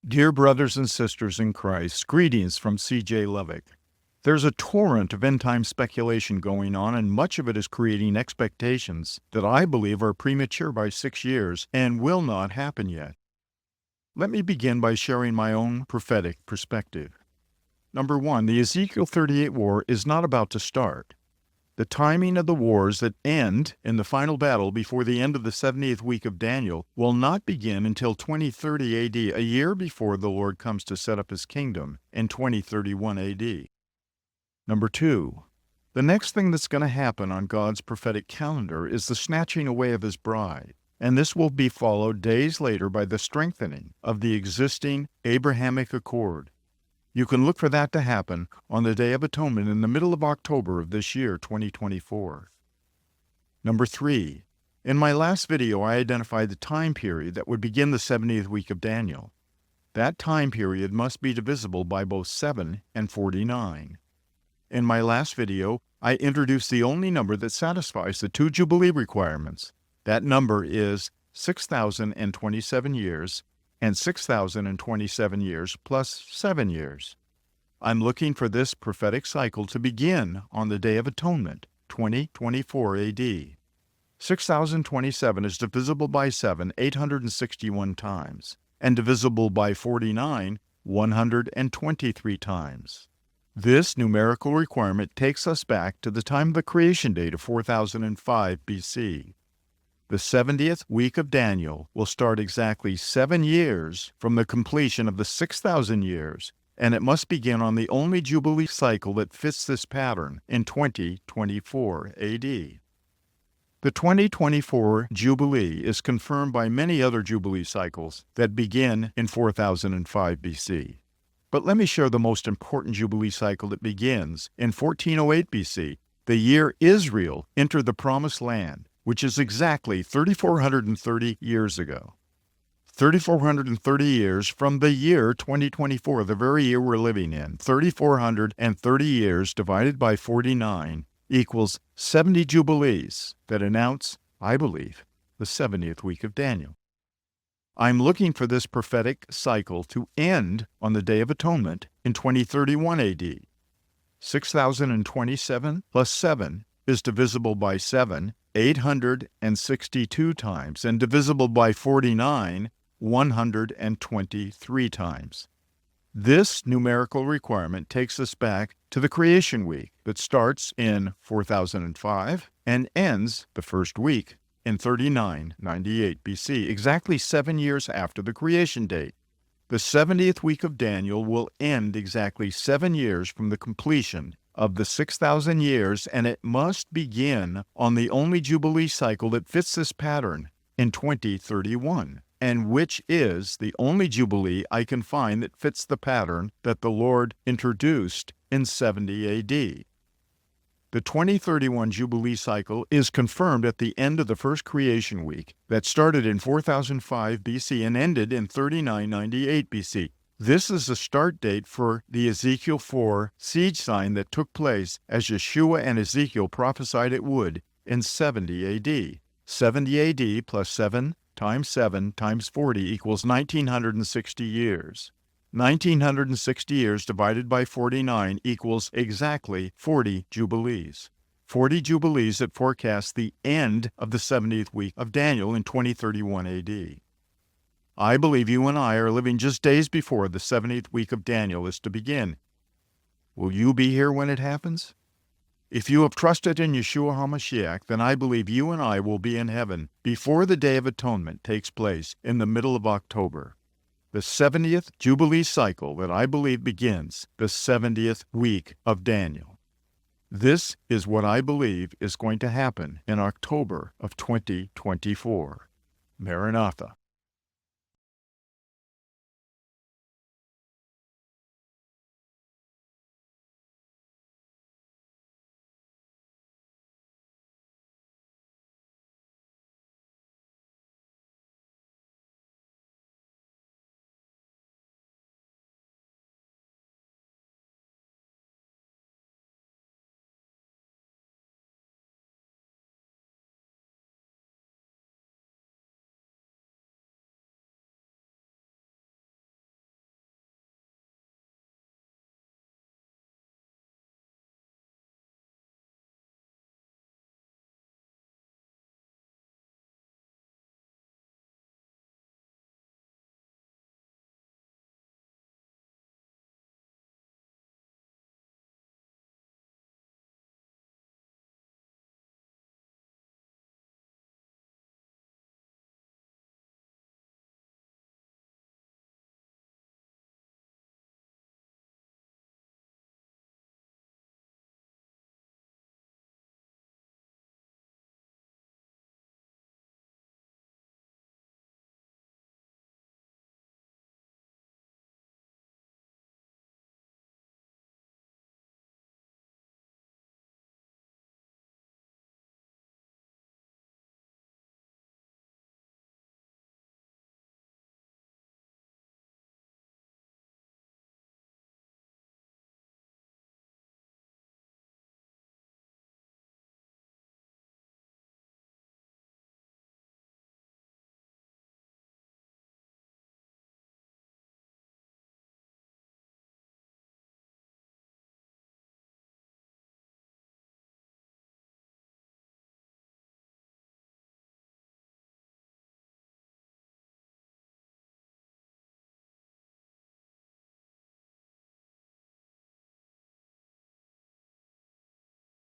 Dear brothers and sisters in Christ, greetings from C.J. Lovik. There's a torrent of end-time speculation going on, and much of it is creating expectations that I believe are premature by 6 years and will not happen yet. Let me begin by sharing my own prophetic perspective. Number 1, the Ezekiel 38 war is not about to start. The timing of the wars that end in the final battle before the end of the 70th week of Daniel will not begin until 2030 AD, a year before the Lord comes to set up his kingdom in 2031 AD. Number 2, the next thing that's going to happen on God's prophetic calendar is the snatching away of his bride, and this will be followed days later by the strengthening of the existing Abrahamic Accord. You can look for that to happen on the Day of Atonement in the middle of October of this year, 2024. Number 3, in my last video I identified the time period that would begin the 70th week of Daniel. That time period must be divisible by both 7 and 49. In my last video, I introduced the only number that satisfies the 2 Jubilee requirements. That number is 6,027 years, and 6,027 years plus 7 years. I'm looking for this prophetic cycle to begin on the Day of Atonement, 2024 AD. 6,027 is divisible by 7 861 times, and divisible by 49 123 times. This numerical requirement takes us back to the time of the creation date of 4005 BC. The 70th week of Daniel will start exactly 7 years from the completion of the 6,000 years, and it must begin on the only Jubilee cycle that fits this pattern in 2024 AD. The 2024 Jubilee is confirmed by many other Jubilee cycles that begin in 4005 BC. But let me share the most important Jubilee cycle that begins in 1408 BC, the year Israel entered the Promised Land, which is exactly 3,430 years ago. 3,430 years from the year 2024, the very year we're living in. 3,430 years divided by 49 equals 70 Jubilees that announce, I believe, the 70th week of Daniel. I'm looking for this prophetic cycle to end on the Day of Atonement in 2031 AD. 6,027 plus 7 is divisible by 7 862 times, and divisible by 49 123 times. This numerical requirement takes us back to the creation week that starts in 4005 and ends the first week in 3998 BC, exactly 7 years after the creation date. The 70th week of Daniel will end exactly 7 years from the completion of the 6,000 years, and it must begin on the only Jubilee cycle that fits this pattern in 2031, and which is the only Jubilee I can find that fits the pattern that the Lord introduced in 70 AD. The 2031 Jubilee cycle is confirmed at the end of the first creation week that started in 4005 BC and ended in 3998 BC. This is the start date for the Ezekiel 4 siege sign that took place as Yeshua and Ezekiel prophesied it would in 70 AD. 70 AD plus 7 times 40 equals 1,960 years. 1,960 years divided by 49 equals exactly 40 Jubilees. 40 Jubilees that forecast the end of the 70th week of Daniel in 2031 AD. I believe you and I are living just days before the 70th week of Daniel is to begin. Will you be here when it happens? If you have trusted in Yeshua HaMashiach, then I believe you and I will be in heaven before the Day of Atonement takes place in the middle of October. The 70th Jubilee cycle that I believe begins the 70th week of Daniel. This is what I believe is going to happen in October of 2024. Maranatha.